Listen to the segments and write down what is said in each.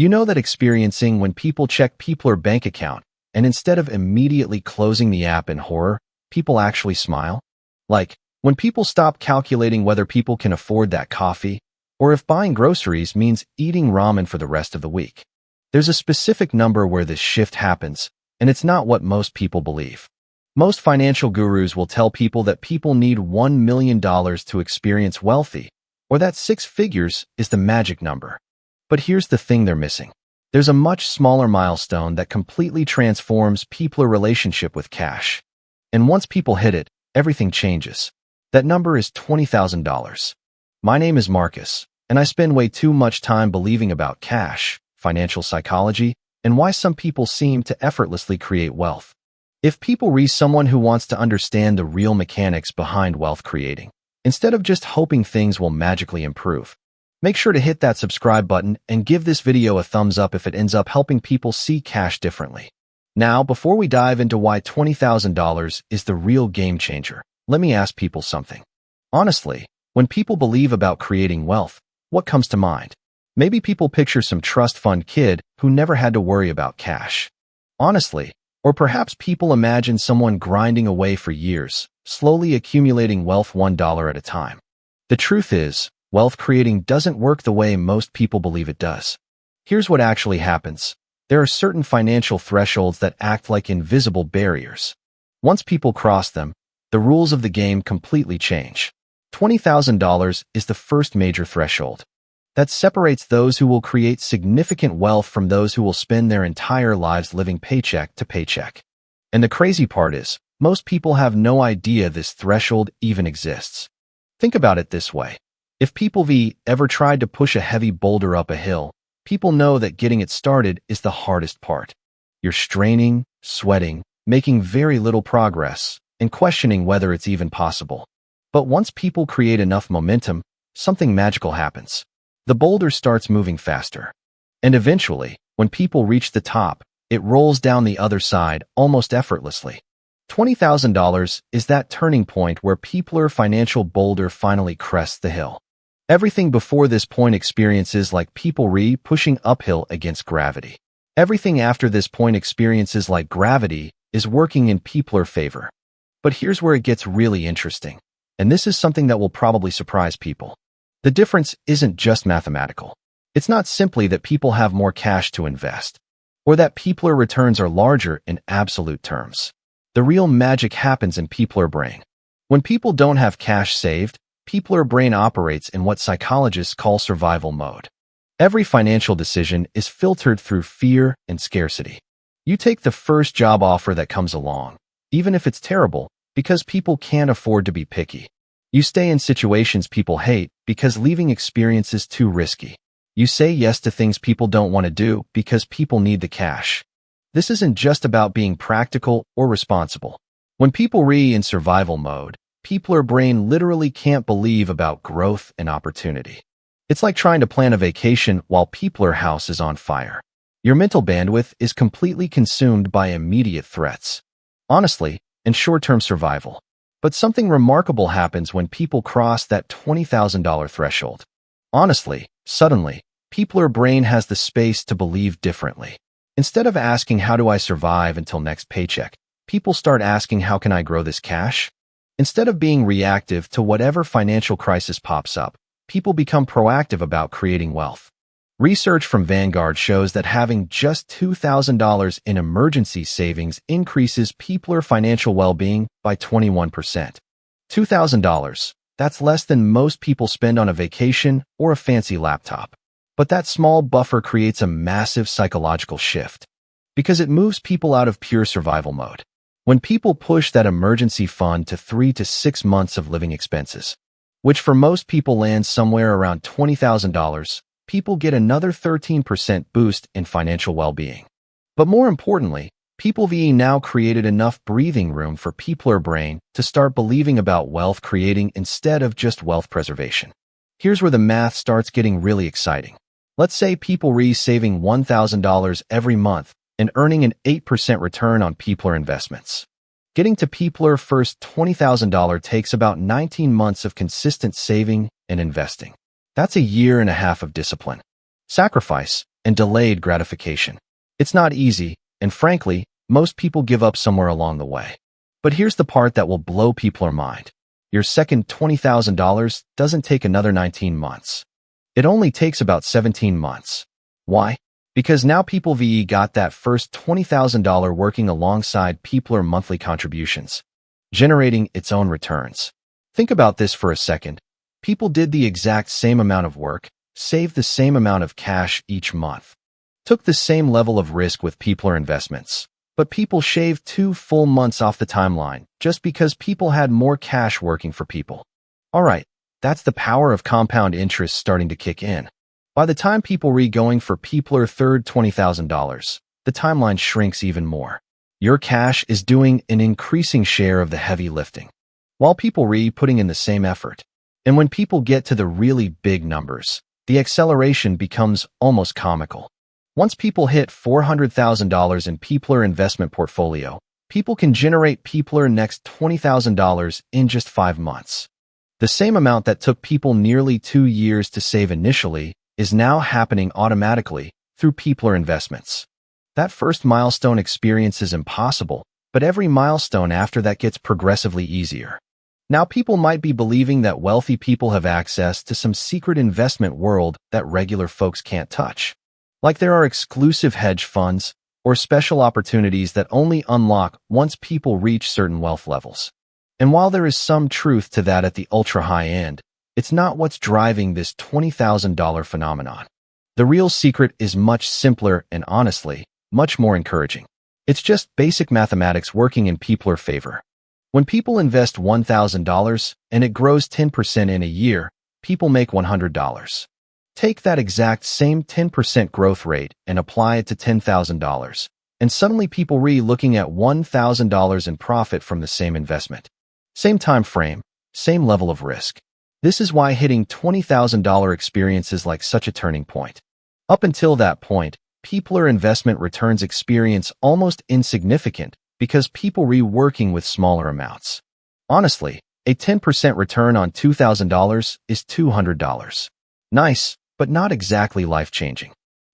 You know that experiencing when people check People's bank account, and instead of immediately closing the app in horror, people actually smile? Like, when people stop calculating whether people can afford that coffee, or if buying groceries means eating ramen for the rest of the week. There's a specific number where this shift happens, and it's not what most people believe. Most financial gurus will tell people that people need $1 million to experience wealthy, or that 6 figures is the magic number. But here's the thing they're missing. There's a much smaller milestone that completely transforms people's relationship with cash. And once people hit it, everything changes. That number is $20,000. My name is Marcus, and I spend way too much time believing about cash, financial psychology, and why some people seem to effortlessly create wealth. If people read someone who wants to understand the real mechanics behind wealth creating, instead of just hoping things will magically improve. Make sure to hit that subscribe button and give this video a thumbs up if it ends up helping people see cash differently. Now, before we dive into why $20,000 is the real game changer, let me ask people something. Honestly, when people believe about creating wealth, what comes to mind? Maybe people picture some trust fund kid who never had to worry about cash. Honestly, or perhaps people imagine someone grinding away for years, slowly accumulating wealth $1 at a time. The truth is, wealth creating doesn't work the way most people believe it does. Here's what actually happens. There are certain financial thresholds that act like invisible barriers. Once people cross them, the rules of the game completely change. $20,000 is the first major threshold. That separates those who will create significant wealth from those who will spend their entire lives living paycheck to paycheck. And the crazy part is, most people have no idea this threshold even exists. Think about it this way. If people ever tried to push a heavy boulder up a hill, people know that getting it started is the hardest part. You're straining, sweating, making very little progress, and questioning whether it's even possible. But once people create enough momentum, something magical happens. The boulder starts moving faster. And eventually, when people reach the top, it rolls down the other side almost effortlessly. $20,000 is that turning point where people's financial boulder finally crests the hill. Everything before this point experiences like people pushing uphill against gravity. Everything after this point experiences like gravity is working in people's favor. But here's where it gets really interesting. And this is something that will probably surprise people. The difference isn't just mathematical. It's not simply that people have more cash to invest, or that people's returns are larger in absolute terms. The real magic happens in people's brain. When people don't have cash saved, people's brain operates in what psychologists call survival mode. Every financial decision is filtered through fear and scarcity. You take the first job offer that comes along, even if it's terrible, because people can't afford to be picky. You stay in situations people hate because leaving experience is too risky. You say yes to things people don't want to do because people need the cash. This isn't just about being practical or responsible. When people in survival mode, people's brain literally can't believe about growth and opportunity. It's like trying to plan a vacation while people's house is on fire. Your mental bandwidth is completely consumed by immediate threats. Honestly, and short-term survival. But something remarkable happens when people cross that $20,000 threshold. Honestly, suddenly, people's brain has the space to believe differently. Instead of asking how do I survive until next paycheck, people start asking how can I grow this cash? Instead of being reactive to whatever financial crisis pops up, people become proactive about creating wealth. Research from Vanguard shows that having just $2,000 in emergency savings increases people's financial well-being by 21%. $2,000, that's less than most people spend on a vacation or a fancy laptop. But that small buffer creates a massive psychological shift, because it moves people out of pure survival mode. When people push that emergency fund to 3 to 6 months of living expenses, which for most people lands somewhere around $20,000, people get another 13% boost in financial well-being. But more importantly, people now created enough breathing room for people's brain to start believing about wealth creating instead of just wealth preservation. Here's where the math starts getting really exciting. Let's say people saving $1,000 every month and earning an 8% return on people's investments. Getting to people's first $20,000 takes about 19 months of consistent saving and investing. That's a year and a half of discipline, sacrifice, and delayed gratification. It's not easy, and frankly, most people give up somewhere along the way. But here's the part that will blow people's mind. Your second $20,000 doesn't take another 19 months. It only takes about 17 months. Why? Because now People VE got that first $20,000 working alongside people's monthly contributions, generating its own returns. Think about this for a second. People did the exact same amount of work, saved the same amount of cash each month, took the same level of risk with people's investments. But people shaved 2 full months off the timeline just because people had more cash working for people. All right, that's the power of compound interest starting to kick in. By the time People going for people's third $20,000, the timeline shrinks even more. Your cash is doing an increasing share of the heavy lifting, while People putting in the same effort. And when people get to the really big numbers, the acceleration becomes almost comical. Once people hit $400,000 in people's investment portfolio, people can generate people's next $20,000 in just 5 months. The same amount that took people nearly 2 years to save initially is now happening automatically through people's investments. That first milestone experience is impossible, but every milestone after that gets progressively easier. Now people might be believing that wealthy people have access to some secret investment world that regular folks can't touch. Like there are exclusive hedge funds or special opportunities that only unlock once people reach certain wealth levels. And while there is some truth to that at the ultra-high end, it's not what's driving this $20,000 phenomenon. The real secret is much simpler and honestly, much more encouraging. It's just basic mathematics working in people's favor. When people invest $1,000 and it grows 10% in a year, people make $100. Take that exact same 10% growth rate and apply it to $10,000, and suddenly people looking at $1,000 in profit from the same investment. Same time frame, same level of risk. This is why hitting $20,000 experience is like such a turning point. Up until that point, people's investment returns experience almost insignificant because people working with smaller amounts. Honestly, a 10% return on $2,000 is $200. Nice, but not exactly life-changing.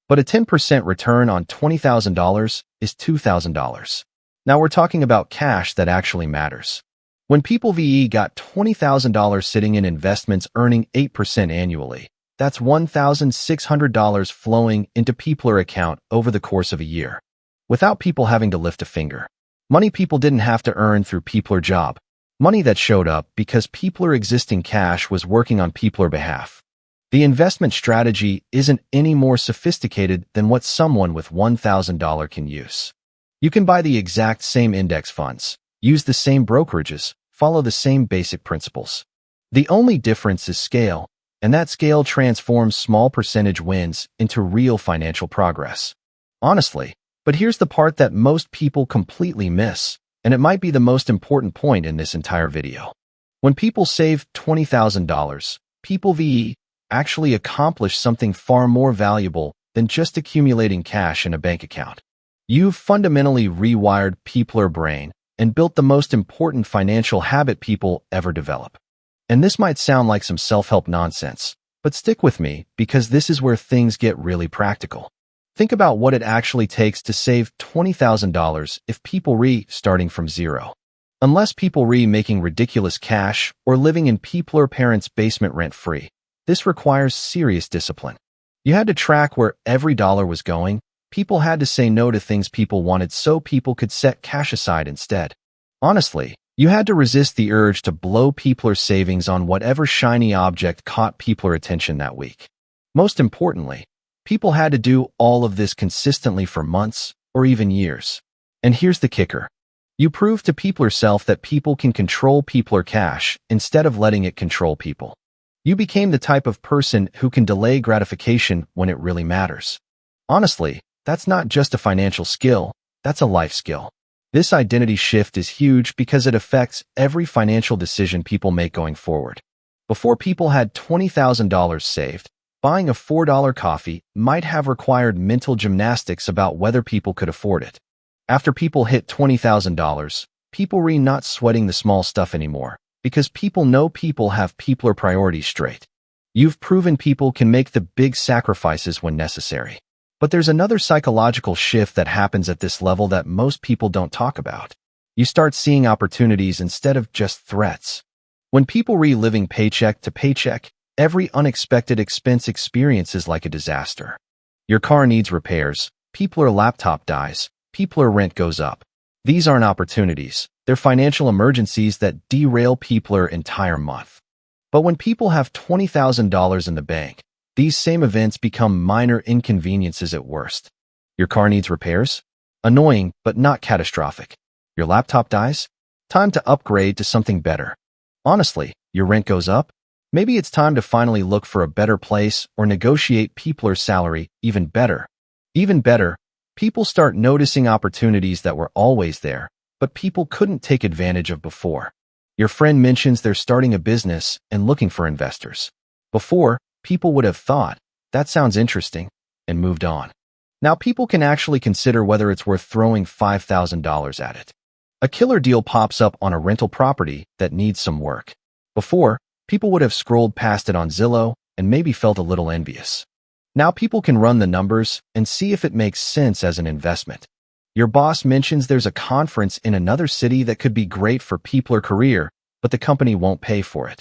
But a 10% return on $20,000 is $2,000. Now we're talking about cash that actually matters. When People VE got $20,000 sitting in investments earning 8% annually, that's $1,600 flowing into people's account over the course of a year, without people having to lift a finger. Money people didn't have to earn through people's job. Money that showed up because people's existing cash was working on people's behalf. The investment strategy isn't any more sophisticated than what someone with $1,000 can use. You can buy the exact same index funds, use the same brokerages, follow the same basic principles. The only difference is scale, and that scale transforms small percentage wins into real financial progress. Honestly, but here's the part that most people completely miss, and it might be the most important point in this entire video. When people save $20,000, People VE actually accomplish something far more valuable than just accumulating cash in a bank account. You've fundamentally rewired people's brain and built the most important financial habit people ever develop. And this might sound like some self-help nonsense, but stick with me because this is where things get really practical. Think about what it actually takes to save $20,000 if people starting from zero. Unless people making ridiculous cash or living in people's parents' basement rent-free, this requires serious discipline. You had to track where every dollar was going. People had to say no to things people wanted so people could set cash aside instead. Honestly, you had to resist the urge to blow people's savings on whatever shiny object caught people's attention that week. Most importantly, people had to do all of this consistently for months or even years. And here's the kicker. You prove to people yourself that people can control people's cash instead of letting it control people. You became the type of person who can delay gratification when it really matters. Honestly, that's not just a financial skill, that's a life skill. This identity shift is huge because it affects every financial decision people make going forward. Before people had $20,000 saved, buying a $4 coffee might have required mental gymnastics about whether people could afford it. After people hit $20,000, people not sweating the small stuff anymore, because people know people have people's priorities straight. You've proven people can make the big sacrifices when necessary. But there's another psychological shift that happens at this level that most people don't talk about. You start seeing opportunities instead of just threats. When people living paycheck to paycheck, every unexpected expense experiences like a disaster. Your car needs repairs, people's laptop dies, people's rent goes up. These aren't opportunities, they're financial emergencies that derail people's entire month. But when people have $20,000 in the bank, these same events become minor inconveniences at worst. Your car needs repairs? Annoying, but not catastrophic. Your laptop dies? Time to upgrade to something better. Honestly, your rent goes up? Maybe it's time to finally look for a better place or negotiate people's salary even better. Even better, people start noticing opportunities that were always there, but people couldn't take advantage of before. Your friend mentions they're starting a business and looking for investors. Before, people would have thought, that sounds interesting, and moved on. Now people can actually consider whether it's worth throwing $5,000 at it. A killer deal pops up on a rental property that needs some work. Before, people would have scrolled past it on Zillow and maybe felt a little envious. Now people can run the numbers and see if it makes sense as an investment. Your boss mentions there's a conference in another city that could be great for people's career, but the company won't pay for it.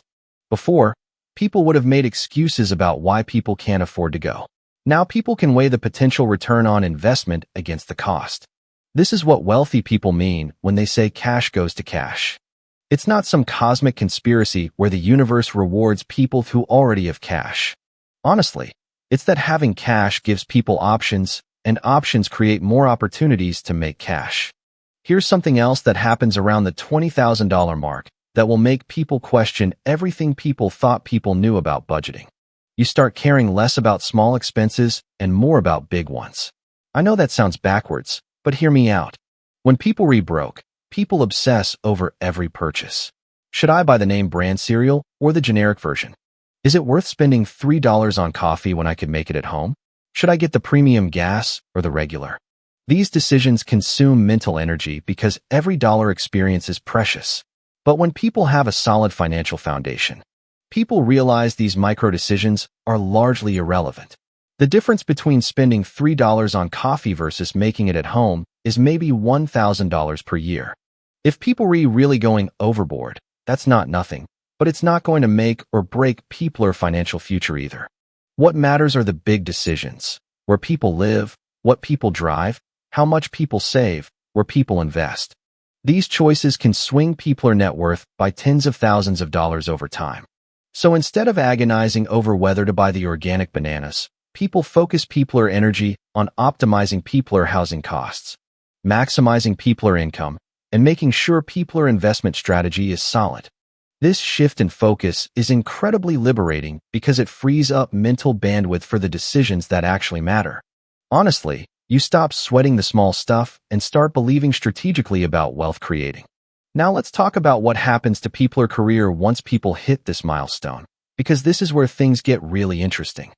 Before, people would have made excuses about why people can't afford to go. Now people can weigh the potential return on investment against the cost. This is what wealthy people mean when they say cash goes to cash. It's not some cosmic conspiracy where the universe rewards people who already have cash. Honestly, it's that having cash gives people options, and options create more opportunities to make cash. Here's something else that happens around the $20,000 mark that will make people question everything people thought people knew about budgeting. You start caring less about small expenses and more about big ones. I know that sounds backwards, but hear me out. When people broke, people obsess over every purchase. Should I buy the name brand cereal or the generic version? Is it worth spending $3 on coffee when I could make it at home? Should I get the premium gas or the regular? These decisions consume mental energy because every dollar experience is precious. But when people have a solid financial foundation, people realize these micro decisions are largely irrelevant. The difference between spending $3 on coffee versus making it at home is maybe $1,000 per year. If people really going overboard, that's not nothing, but it's not going to make or break people's financial future either. What matters are the big decisions: where people live, what people drive, how much people save, where people invest. These choices can swing people's net worth by tens of thousands of dollars over time. So instead of agonizing over whether to buy the organic bananas, people focus people's energy on optimizing people's housing costs, maximizing people's income, and making sure people's investment strategy is solid. This shift in focus is incredibly liberating because it frees up mental bandwidth for the decisions that actually matter. Honestly, you stop sweating the small stuff and start believing strategically about wealth creating. Now let's talk about what happens to people's career once people hit this milestone, because this is where things get really interesting.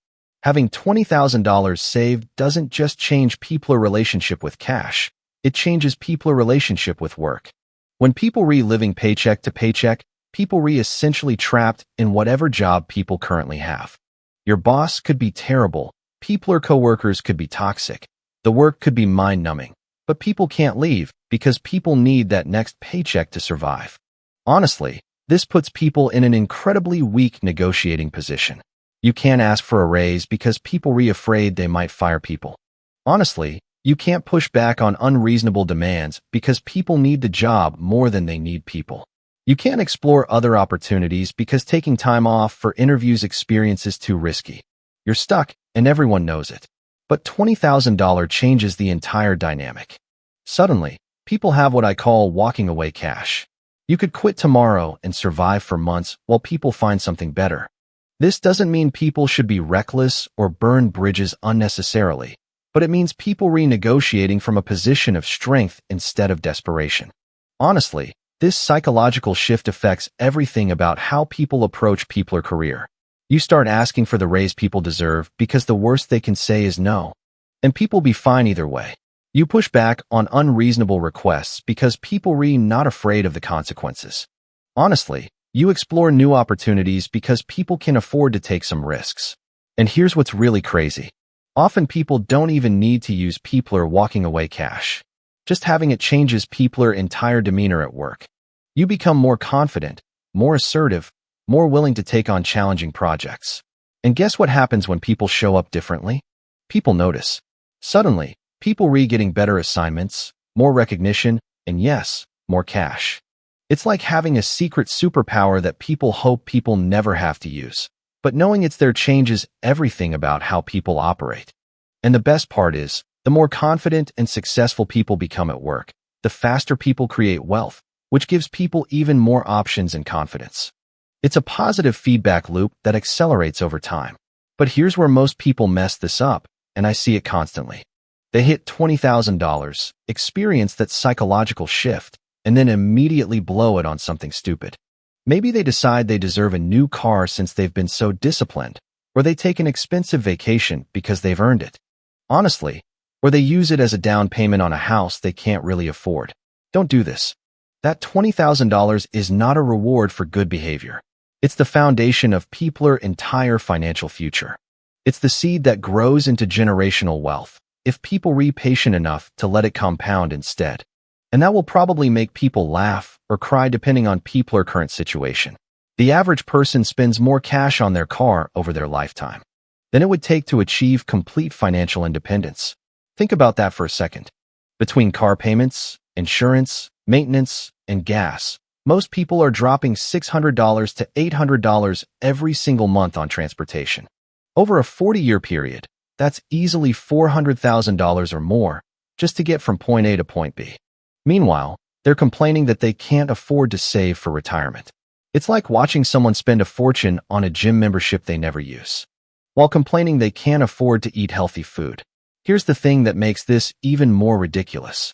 Having $20,000 saved doesn't just change people's relationship with cash, it changes people's relationship with work. When people living paycheck to paycheck, people essentially trapped in whatever job people currently have. Your boss could be terrible, people's coworkers could be toxic, the work could be mind-numbing, but people can't leave because people need that next paycheck to survive. Honestly, this puts people in an incredibly weak negotiating position. You can't ask for a raise because people are afraid they might fire people. Honestly, you can't push back on unreasonable demands because people need the job more than they need people. You can't explore other opportunities because taking time off for interviews experience is too risky. You're stuck, and everyone knows it. But $20,000 changes the entire dynamic. Suddenly, people have what I call walking away cash. You could quit tomorrow and survive for months while people find something better. This doesn't mean people should be reckless or burn bridges unnecessarily, but it means people renegotiating from a position of strength instead of desperation. Honestly, this psychological shift affects everything about how people approach people's career. You start asking for the raise people deserve because the worst they can say is no. And people be fine either way. You push back on unreasonable requests because people are not afraid of the consequences. Honestly, you explore new opportunities because people can afford to take some risks. And here's what's really crazy. Often people don't even need to use people or walking away cash. Just having it changes people's entire demeanor at work. You become more confident, more assertive, more willing to take on challenging projects. And guess what happens when people show up differently? People notice. Suddenly, people getting better assignments, more recognition, and yes, more cash. It's like having a secret superpower that people hope people never have to use. But knowing it's there changes everything about how people operate. And the best part is, the more confident and successful people become at work, the faster people create wealth, which gives people even more options and confidence. It's a positive feedback loop that accelerates over time. But here's where most people mess this up, and I see it constantly. They hit $20,000, experience that psychological shift, and then immediately blow it on something stupid. Maybe they decide they deserve a new car since they've been so disciplined, or they take an expensive vacation because they've earned it. Honestly, or they use it as a down payment on a house they can't really afford. Don't do this. That $20,000 is not a reward for good behavior. It's the foundation of people's entire financial future. It's the seed that grows into generational wealth, if people are patient enough to let it compound instead. And that will probably make people laugh or cry depending on people's current situation. The average person spends more cash on their car over their lifetime than it would take to achieve complete financial independence. Think about that for a second. Between car payments, insurance, maintenance, and gas, most people are dropping $600 to $800 every single month on transportation. Over a 40-year period, that's easily $400,000 or more just to get from point A to point B. Meanwhile, they're complaining that they can't afford to save for retirement. It's like watching someone spend a fortune on a gym membership they never use, while complaining they can't afford to eat healthy food. Here's the thing that makes this even more ridiculous.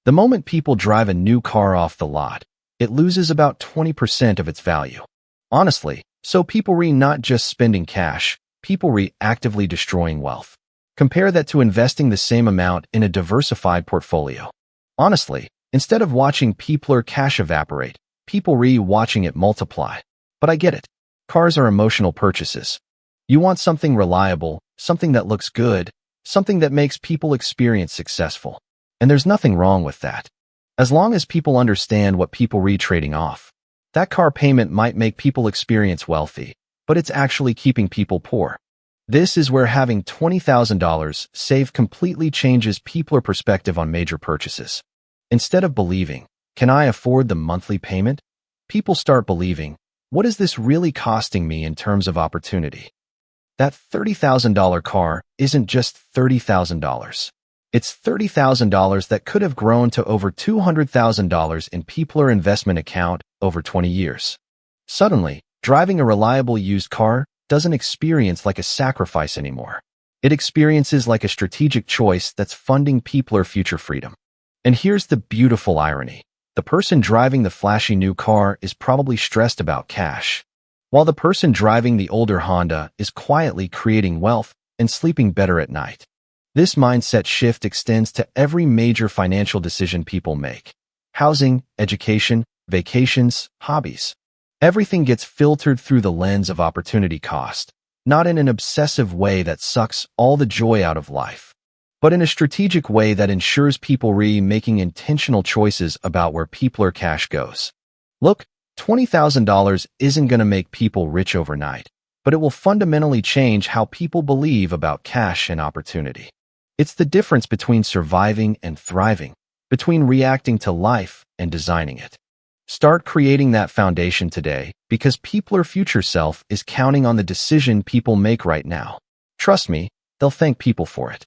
The moment people drive a new car off the lot, it loses about 20% of its value. Honestly, so people not just spending cash, people actively destroying wealth. Compare that to investing the same amount in a diversified portfolio. Honestly, instead of watching people's cash evaporate, people watching it multiply. But I get it. Cars are emotional purchases. You want something reliable, something that looks good, something that makes people experience successful. And there's nothing wrong with that. As long as people understand what people trading off. That car payment might make people experience wealthy, but it's actually keeping people poor. This is where having $20,000 saved completely changes people's perspective on major purchases. Instead of believing, can I afford the monthly payment? People start believing, what is this really costing me in terms of opportunity? That $30,000 car isn't just $30,000. It's $30,000 that could have grown to over $200,000 in people's investment account over 20 years. Suddenly, driving a reliable used car doesn't experience like a sacrifice anymore. It experiences like a strategic choice that's funding people's future freedom. And here's the beautiful irony. The person driving the flashy new car is probably stressed about cash, while the person driving the older Honda is quietly creating wealth and sleeping better at night. This mindset shift extends to every major financial decision people make. Housing, education, vacations, hobbies. Everything gets filtered through the lens of opportunity cost, not in an obsessive way that sucks all the joy out of life, but in a strategic way that ensures people making intentional choices about where people's cash goes. Look, $20,000 isn't going to make people rich overnight, but it will fundamentally change how people believe about cash and opportunity. It's the difference between surviving and thriving, between reacting to life and designing it. Start creating that foundation today because people's future self is counting on the decision people make right now. Trust me, they'll thank people for it.